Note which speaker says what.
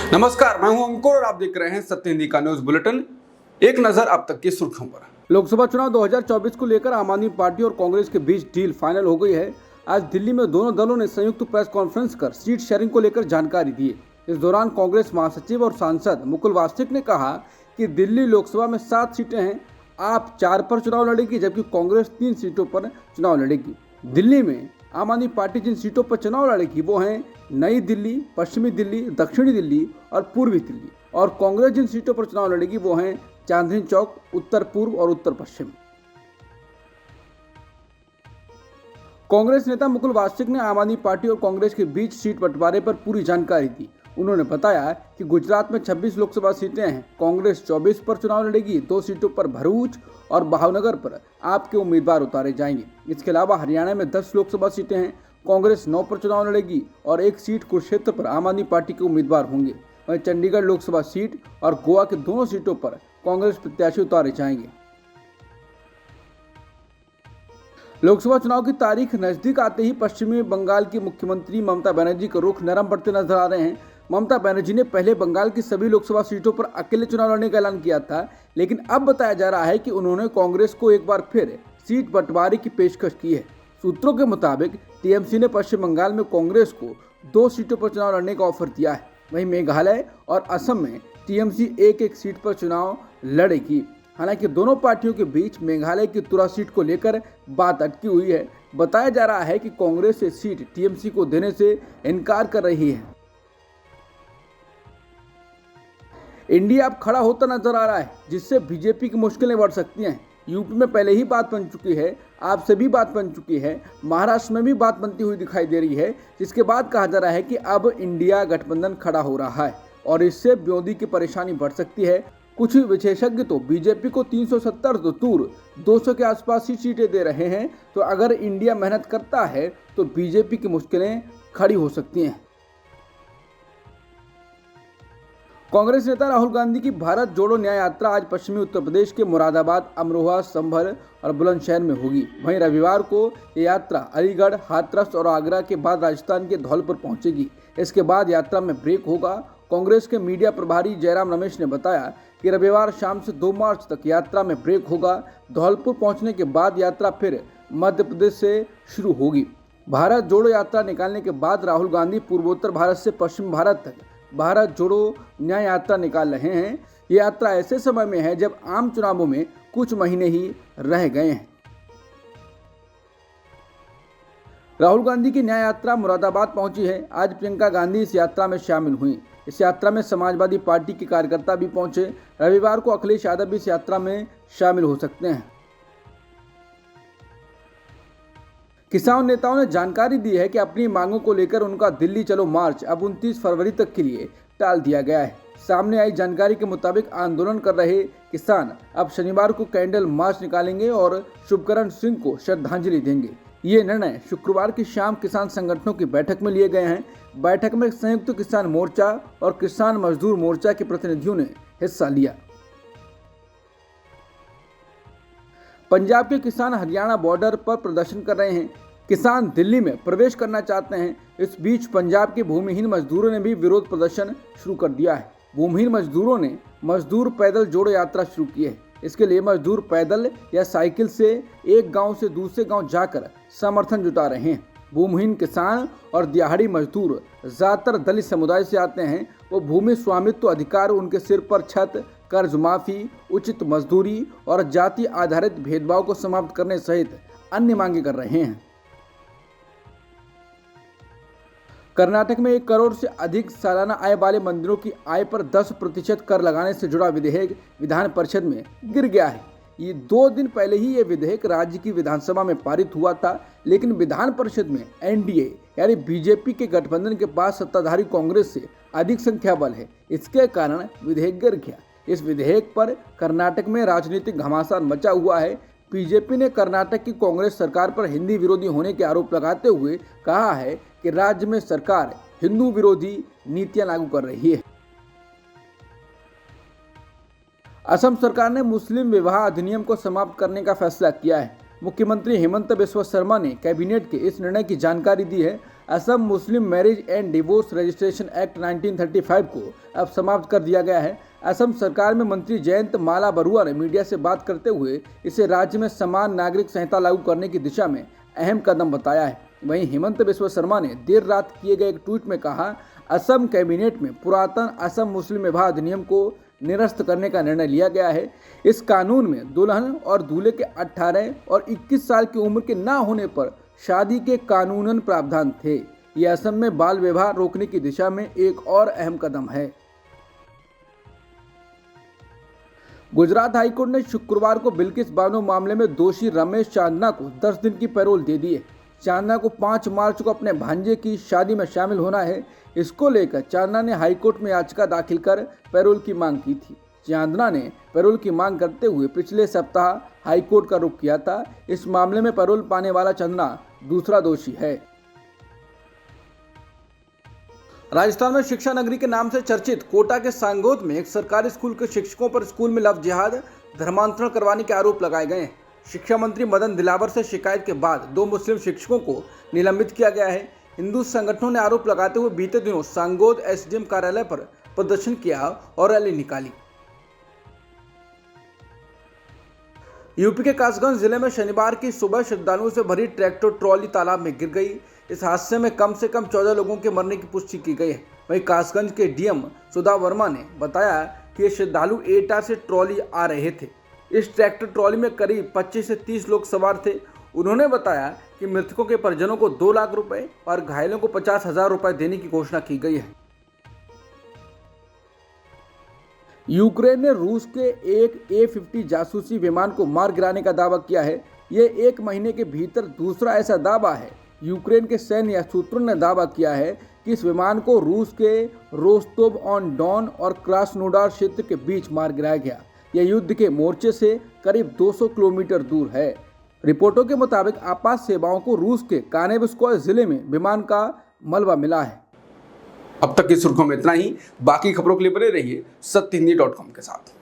Speaker 1: नमस्कार, मैं हूं अंकुर और आप देख रहे हैं सत्य हिंदी का न्यूज बुलेटिन। एक नजर अब तक की सुर्खियों पर। लोकसभा चुनाव 2024 को लेकर आम आदमी पार्टी और कांग्रेस के बीच डील फाइनल हो गई है। आज दिल्ली में दोनों दलों ने संयुक्त प्रेस कॉन्फ्रेंस कर सीट शेयरिंग को लेकर जानकारी दी। इस दौरान कांग्रेस महासचिव और सांसद मुकुल वासनिक ने कहा कि दिल्ली लोकसभा में 7 सीटें हैं, आप 4 पर चुनाव लड़ेगी, जबकि कांग्रेस 3 सीटों पर चुनाव लड़ेगी। दिल्ली में आम आदमी पार्टी जिन सीटों पर चुनाव लड़ेगी वो हैं नई दिल्ली, पश्चिमी दिल्ली, दक्षिणी दिल्ली और पूर्वी दिल्ली, और कांग्रेस जिन सीटों पर चुनाव लड़ेगी वो हैं चांदनी चौक, उत्तर पूर्व और उत्तर पश्चिम। कांग्रेस नेता मुकुल वासनिक ने आम आदमी पार्टी और कांग्रेस के बीच सीट बंटवारे पर पूरी जानकारी दी। उन्होंने बताया कि गुजरात में 26 लोकसभा सीटें हैं, कांग्रेस 24 पर चुनाव लड़ेगी, 2 सीटों पर भरूच और भावनगर पर आपके उम्मीदवार उतारे जाएंगे। इसके अलावा हरियाणा में 10 लोकसभा सीटें हैं, कांग्रेस 9 पर चुनाव लड़ेगी और 1 सीट कुरुक्षेत्र पर आम आदमी पार्टी के उम्मीदवार होंगे। वहीं चंडीगढ़ लोकसभा सीट और गोवा के दोनों सीटों पर कांग्रेस प्रत्याशी उतारे जाएंगे। लोकसभा चुनाव की तारीख नजदीक आते ही पश्चिमी बंगाल की मुख्यमंत्री ममता बनर्जी का रुख नरम पड़ते नजर आ रहे हैं। ममता बनर्जी ने पहले बंगाल की सभी लोकसभा सीटों पर अकेले चुनाव लड़ने का ऐलान किया था, लेकिन अब बताया जा रहा है कि उन्होंने कांग्रेस को एक बार फिर सीट बंटवारे की पेशकश की है। सूत्रों के मुताबिक टीएमसी ने पश्चिम बंगाल में कांग्रेस को 2 सीटों पर चुनाव लड़ने का ऑफर दिया है। वहीं मेघालय और असम में टीएमसी एक सीट पर चुनाव लड़ेगी। हालांकि दोनों पार्टियों के बीच मेघालय की तुरा सीट को लेकर बात अटकी हुई है। बताया जा रहा है कि कांग्रेस ये सीट टीएमसी को देने से इनकार कर रही है। इंडिया अब खड़ा होता नजर आ रहा है, जिससे बीजेपी की मुश्किलें बढ़ सकती हैं। यूपी में पहले ही बात बन चुकी है, आप से भी बात बन चुकी है, महाराष्ट्र में भी बात बनती हुई दिखाई दे रही है, जिसके बाद कहा जा रहा है कि अब इंडिया गठबंधन खड़ा हो रहा है और इससे विरोधी की परेशानी बढ़ सकती है। कुछ विशेषज्ञ तो बीजेपी को 370 तो दूर 200 के आसपास ही सीटें दे रहे हैं। तो अगर इंडिया मेहनत करता है तो बीजेपी की मुश्किलें खड़ी हो सकती हैं। कांग्रेस नेता राहुल गांधी की भारत जोड़ो न्याय यात्रा आज पश्चिमी उत्तर प्रदेश के मुरादाबाद, अमरोहा, संभल और बुलंदशहर में होगी। वहीं रविवार को ये यात्रा अलीगढ़, हाथरस और आगरा के बाद राजस्थान के धौलपुर पहुंचेगी। इसके बाद यात्रा में ब्रेक होगा। कांग्रेस के मीडिया प्रभारी जयराम रमेश ने बताया कि रविवार शाम से 2 मार्च तक यात्रा में ब्रेक होगा। धौलपुर पहुंचने के बाद यात्रा फिर मध्य प्रदेश से शुरू होगी। भारत जोड़ो यात्रा निकालने के बाद राहुल गांधी पूर्वोत्तर भारत से पश्चिम भारत तक भारत जोड़ो न्याय यात्रा निकाल रहे हैं। ये यात्रा ऐसे समय में है जब आम चुनावों में कुछ महीने ही रह गए हैं। राहुल गांधी की न्याय यात्रा मुरादाबाद पहुंची है। आज प्रियंका गांधी इस यात्रा में शामिल हुई। इस यात्रा में समाजवादी पार्टी के कार्यकर्ता भी पहुंचे। रविवार को अखिलेश यादव भी इस यात्रा में शामिल हो सकते हैं। किसान नेताओं ने जानकारी दी है कि अपनी मांगों को लेकर उनका दिल्ली चलो मार्च अब 29 फरवरी तक के लिए टाल दिया गया है। सामने आई जानकारी के मुताबिक आंदोलन कर रहे किसान अब शनिवार को कैंडल मार्च निकालेंगे और शुभकरण सिंह को श्रद्धांजलि देंगे। ये निर्णय शुक्रवार की शाम किसान संगठनों की बैठक में लिए गए हैं। बैठक में संयुक्त किसान मोर्चा और किसान मजदूर मोर्चा के प्रतिनिधियों ने हिस्सा लिया। पंजाब के किसान हरियाणा बॉर्डर पर प्रदर्शन कर रहे हैं। किसान दिल्ली में प्रवेश करना चाहते हैं। इस बीच पंजाब के भूमिहीन मजदूरों ने भी विरोध प्रदर्शन शुरू कर दिया है। भूमिहीन मजदूरों ने मजदूर पैदल जोड़ो यात्रा शुरू की है। इसके लिए मजदूर पैदल या साइकिल से एक गांव से दूसरे गांव जाकर समर्थन जुटा रहे हैं। भूमिहीन किसान और दिहाड़ी मजदूर ज्यादातर दलित समुदाय से आते हैं। वो भूमि स्वामित्व अधिकार, उनके सिर पर छत, कर्ज माफी, उचित मजदूरी और जाति आधारित भेदभाव को समाप्त करने सहित अन्य मांगे कर रहे हैं। कर्नाटक में 1 करोड़ से अधिक सालाना आय वाले मंदिरों की आय पर 10% कर लगाने से जुड़ा विधेयक विधान परिषद में गिर गया है। ये 2 दिन पहले ही ये विधेयक राज्य की विधानसभा में पारित हुआ था, लेकिन विधान परिषद में एनडीए यानी बीजेपी के गठबंधन के पास सत्ताधारी कांग्रेस से अधिक संख्या बल है। इसके कारण विधेयक गिर गया। इस विधेयक पर कर्नाटक में राजनीतिक घमासान मचा हुआ है। बीजेपी ने कर्नाटक की कांग्रेस सरकार पर हिंदी विरोधी होने के आरोप लगाते हुए कहा है कि राज्य में सरकार हिंदू विरोधी नीतियां लागू कर रही है। असम सरकार ने मुस्लिम विवाह अधिनियम को समाप्त करने का फैसला किया है। मुख्यमंत्री हेमंत बिस्वा शर्मा ने कैबिनेट के इस निर्णय की जानकारी दी है। असम मुस्लिम marriage and divorce registration act 1935 को अब समाप्त कर दिया गया है। असम सरकार में मंत्री जयंत माला बरुआ ने मीडिया से बात करते हुए इसे राज्य में समान नागरिक संहिता लागू करने की दिशा में अहम कदम बताया है। वहीं हिमंत बिस्वा शर्मा ने देर रात किए गए एक ट्वीट में कहा, असम कैबिनेट में पुरातन असम मुस्लिम विवाह अधिनियम को निरस्त करने का निर्णय लिया गया है। इस कानून में दुल्हन और दूल्हे के 18 और 21 साल की उम्र के न होने पर शादी के कानूनन प्रावधान थे। यह असम में बाल विवाह रोकने की दिशा में एक और अहम कदम है। गुजरात हाईकोर्ट ने शुक्रवार को बिल्किस बानो मामले में दोषी रमेश चांदना को 10 दिन की पैरोल दे दी है। चांदना को 5 मार्च को अपने भांजे की शादी में शामिल होना है। इसको लेकर चांदना ने हाईकोर्ट में याचिका दाखिल कर पैरोल की मांग की थी। चांदना ने पैरोल की मांग करते हुए पिछले सप्ताह हाईकोर्ट का रुख किया था। इस मामले में पैरोल पाने वाला चांदना दूसरा दोषी है। राजस्थान में शिक्षा नगरी के नाम से चर्चित कोटा के सांगोद में एक सरकारी स्कूल के शिक्षकों पर स्कूल में लव जिहाद धर्मांतरण करवाने के आरोप लगाए गए हैं। शिक्षा मंत्री मदन दिलावर से शिकायत के बाद 2 मुस्लिम शिक्षकों को निलंबित किया गया है। हिंदू संगठनों ने आरोप लगाते हुए बीते दिनों सांगोद एसडीएम कार्यालय पर प्रदर्शन किया और रैली निकाली। यूपी के कासगंज जिले में शनिवार की सुबह श्रद्धालुओं से भरी ट्रैक्टर ट्रॉली तालाब में गिर गई। इस हादसे में कम से कम 14 लोगों के मरने की पुष्टि की गई है। वहीं कासगंज के डीएम सुधा वर्मा ने बताया कि ये श्रद्धालु एटा से ट्रॉली आ रहे थे। इस ट्रैक्टर ट्रॉली में करीब 25 से 30 लोग सवार थे। उन्होंने बताया कि मृतकों के परिजनों को 2 लाख रुपए और घायलों को 50,000 रुपए देने की घोषणा की गई है। यूक्रेन ने रूस के एक A-50 जासूसी विमान को मार गिराने का दावा किया है। यह 1 महीने के भीतर दूसरा ऐसा दावा है। यूक्रेन के सैन्य सूत्रों ने दावा किया है कि इस विमान को रूस के रोस्तोव ऑन डॉन और क्रास्नोडार क्षेत्र के बीच मार गिराया गया। यह युद्ध के मोर्चे से करीब 200 किलोमीटर दूर है। रिपोर्टों के मुताबिक आपात सेवाओं को रूस के कानेवस्कोय जिले में विमान का मलबा मिला है। अब तक की सुर्खियों में इतना ही। बाकी खबरों के लिए बने रहिए सत्यहिंदी.com के साथ।